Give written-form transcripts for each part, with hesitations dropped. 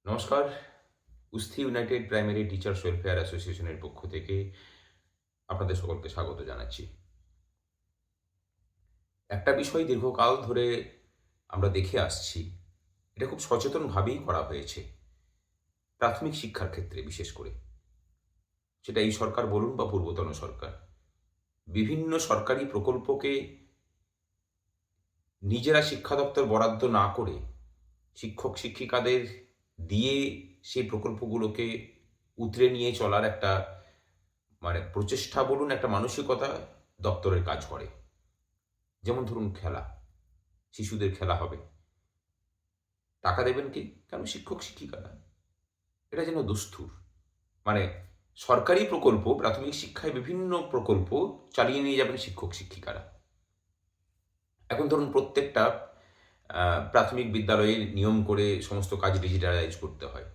নমস্কার। কুস্তি United Primary Teachers welfare অ্যাসোসিয়েশনের পক্ষ থেকে আপনাদের সকলকে স্বাগত জানাচ্ছি। একটা বিষয় দীর্ঘকাল ধরে আমরা দেখে আসছি, এটা খুব সচেতনভাবেই করা হয়েছে প্রাথমিক শিক্ষার ক্ষেত্রে বিশেষ করে। সেটা এই সরকার বলুন বা পূর্বতন সরকার। বিভিন্ন সরকারি প্রকল্পকে নিজেরা শিক্ষা দপ্তর বরাদ্দ না করে শিক্ষক শিক্ষিকাদের দিয়ে সেই প্রকল্পগুলোকে উতরে নিয়ে চলার একটা প্রচেষ্টা বলুন, একটা মানসিকতা দপ্তরের কাজ করে। যেমন ধরুন খেলা, শিশুদের খেলা হবে। টাকা দেবেন কে? কেন? শিক্ষক শিক্ষিকারা। এটা যেন দস্তুর। মানে সরকারি প্রকল্প, প্রাথমিক শিক্ষায় বিভিন্ন প্রকল্প চালিয়ে নিয়ে যাবেন শিক্ষক শিক্ষিকারা। এখন ধরুন প্রত্যেকটা প্রাথমিক বিদ্যালয়ে নিয়ম করে সমস্ত কাজ ডিজিটালাইজ করতে হয়।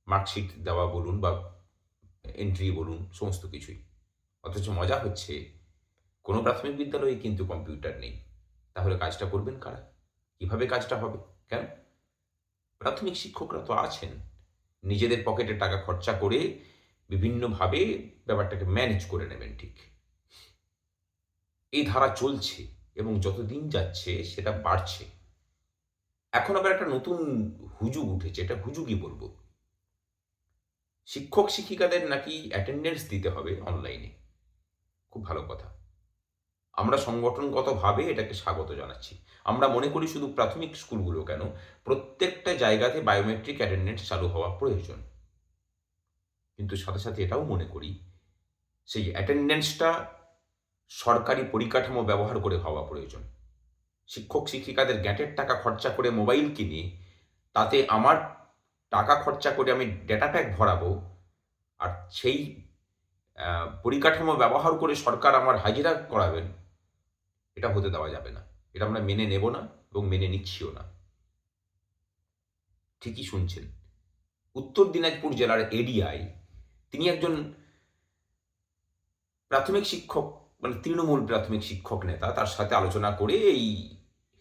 মার্কশিট দেওয়া বলুন বা এন্ট্রি বলুন, সমস্ত কিছুই। অথচ মজা হচ্ছে কোনো প্রাথমিক বিদ্যালয়ে কিন্তু কম্পিউটার নেই। তাহলে কাজটা করবেন কারা? কিভাবে কাজটা হবে? কেন? প্রাথমিক শিক্ষকরা তো আছেন। নিজেদের পকেটে টাকা খরচা করে বিভিন্নভাবে ব্যাপারটাকে ম্যানেজ করে নেবেন ঠিক। এই ধারা চলছে এবং যত দিন যাচ্ছে সেটা বাড়ছে। এখন আবার একটা নতুন হুজুগ উঠেছে। এটা হুজুগই বলব। শিক্ষক শিক্ষিকাদের নাকি অ্যাটেন্ডেন্স দিতে হবে অনলাইনে। খুব ভালো কথা। আমরা সংগঠনগতভাবে এটাকে স্বাগত জানাচ্ছি। আমরা মনে করি শুধু প্রাথমিক স্কুলগুলো কেন, প্রত্যেকটা জায়গাতে বায়োমেট্রিক অ্যাটেন্ডেন্স চালু হওয়া প্রয়োজন। কিন্তু সাথে, সাথে এটাও মনে করি সেই অ্যাটেন্ডেন্সটা সরকারি পরিকাঠামো ব্যবহার করে হওয়া প্রয়োজন। শিক্ষক শিক্ষিকাদের গ্যাঁটের টাকা খরচা করে মোবাইল কিনে তাতে আমার টাকা খরচা করে আমি ডেটা প্যাক ভরাবো, আর সেই পরিকাঠামো ব্যবহার করে সরকার আমার হাজিরা করাবেন, এটা হতে দেওয়া যাবে না। এটা আমরা মেনে নেব না এবং মেনে নিচ্ছিও না। ঠিকই শুনছেন। উত্তর দিনাজপুর জেলার এডিআই, তিনি একজন প্রাথমিক শিক্ষক, তৃণমূল প্রাথমিক শিক্ষক নেতা। তার সাথে আলোচনা করে এই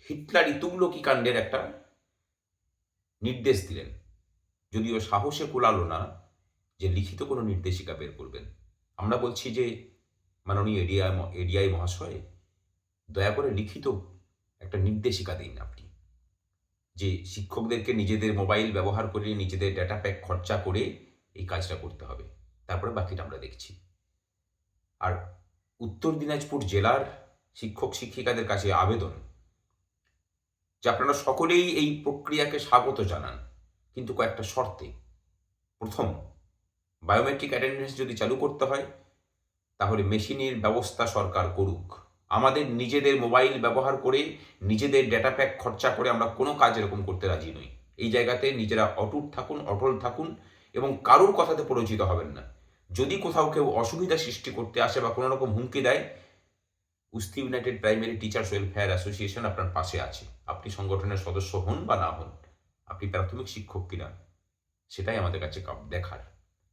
হিটলারি তুগলকি কাণ্ডের একটা নির্দেশ দিলেন। যদিও সাহসে কুলালো না যে লিখিত কোনো নির্দেশিকা বের করবেন। আমরা বলছি যে মাননীয় এডিআই মহাশয়, দয়া করে লিখিত একটা নির্দেশিকা দিন আপনি, যে শিক্ষকদেরকে নিজেদের মোবাইল ব্যবহার করে নিজেদের ডেটা প্যাক খরচা করে এই কাজটা করতে হবে। তারপরে বাকিটা আমরা দেখছি। আর উত্তর দিনাজপুর জেলার শিক্ষক শিক্ষিকাদের কাছে আবেদন যে আপনারা সকলেই এই প্রক্রিয়াকে স্বাগত জানান, কিন্তু কয়েকটা শর্তে। প্রথম, বায়োমেট্রিক অ্যাটেন্ডেন্স যদি চালু করতে হয় তাহলে মেশিনের ব্যবস্থা সরকার করুক। আমাদের নিজেদের মোবাইল ব্যবহার করে নিজেদের ডেটা প্যাক খরচা করে আমরা কোনো কাজ এরকম করতে রাজি নই। এই জায়গাতে নিজেরা অটুট থাকুন, অটল থাকুন এবং কারোর কথাতে পরিচিত হবেন না। যদি কোথাও কেউ অসুবিধা সৃষ্টি করতে আসে বা কোনো রকম হুমকি দেয়, কুস্তি United Primary Teachers Welfare association আপনার পাশে আছে। আপনি সংগঠনের সদস্য হন বা না হন, আপনি প্রাথমিক শিক্ষক কিনা সেটাই আমাদের কাছে দেখার।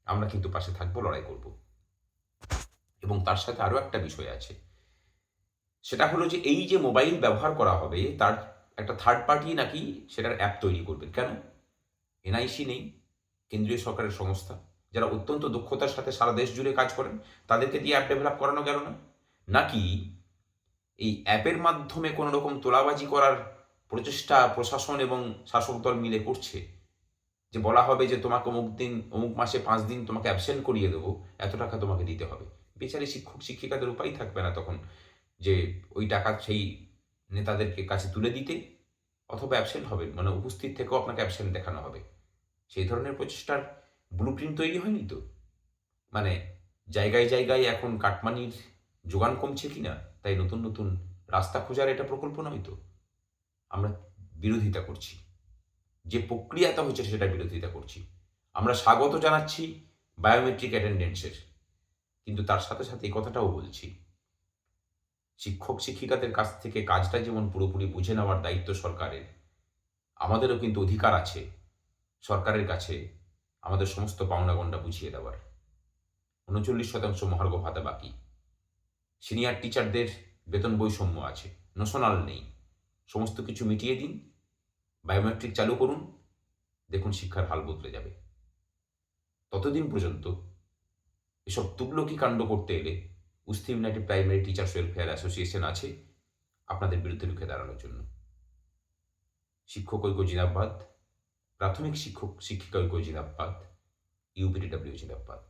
আমরা কিন্তু পাশে থাকবো, লড়াই করব। এবং তার সাথে আরও একটা বিষয় আছে। সেটা হলো যে এই যে মোবাইল ব্যবহার করা হবে তার একটা থার্ড পার্টি নাকি সেটার অ্যাপ তৈরি করবেন। কেন? এনআইসি নেই? কেন্দ্রীয় সরকারের সংস্থা, যারা অত্যন্ত দক্ষতার সাথে সারা দেশ জুড়ে কাজ করেন, তাদেরকে দিয়ে অ্যাপ ডেভেলপ করানো গেল না? নাকি এই অ্যাপের মাধ্যমে কোনো রকম তোলাবাজি করার প্রচেষ্টা প্রশাসন এবং শাসক দল মিলে করছে? যে বলা হবে যে তোমাকে অমুক দিন অমুক মাসে ৫ দিন তোমাকে অ্যাবসেন্ট করিয়ে দেবো, এত টাকা তোমাকে দিতে হবে। বেচারি শিক্ষক শিক্ষিকাদের উপায় থাকবে না তখন যে ওই টাকা সেই নেতাদেরকে কাছে তুলে দিতে, অথবা অ্যাবসেন্ট হবেন, উপস্থিত থেকেও আপনাকে অ্যাবসেন্ট দেখানো হবে। সেই ধরনের প্রচেষ্টার ব্লুপ্রিন্ট তৈরি হয়নি তো? মানে জায়গায় জায়গায় এখন কাটমানির যোগান কমছে কিনা, তাই নতুন নতুন রাস্তা খোঁজার এটা প্রকল্প নয় তো? আমরা বিরোধিতা করছি। যে প্রক্রিয়াটা হচ্ছে সেটার বিরোধিতা করছি। আমরা স্বাগত জানাচ্ছি বায়োমেট্রিক অ্যাটেন্ডেন্সের, কিন্তু তার সাথে সাথে এই কথাটাও বলছি, শিক্ষক শিক্ষিকাদের কাছ থেকে কাজটা যেমন পুরোপুরি বুঝে নেওয়ার দায়িত্ব সরকারের, আমাদেরও কিন্তু অধিকার আছে সরকারের কাছে আমাদের সমস্ত পাওনাগন্ডা বুঝিয়ে দেওয়ার। ৩৯% মহার্ঘ ভাতা বাকি। সিনিয়র টিচারদের বেতন বৈষম্য আছে, নোশনাল নেই। সমস্ত কিছু মিটিয়ে দিন, বায়োমেট্রিক চালু করুন, দেখুন শিক্ষার হাল বদলে যাবে। ততদিন পর্যন্ত এসব তুগলকি কাণ্ড করতে এলে Usthi United Primary Teachers Welfare Association আছে আপনাদের বিরুদ্ধে রুখে দাঁড়ানোর জন্য। শিক্ষক ঐক্য জিন্দাবাদ, প্রাথমিক শিক্ষক শিক্ষিকা ঐক্য জিন্দাবাদ, ইউপিডিডব্লিউ জিন্দাবাদ।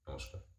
নমস্কার।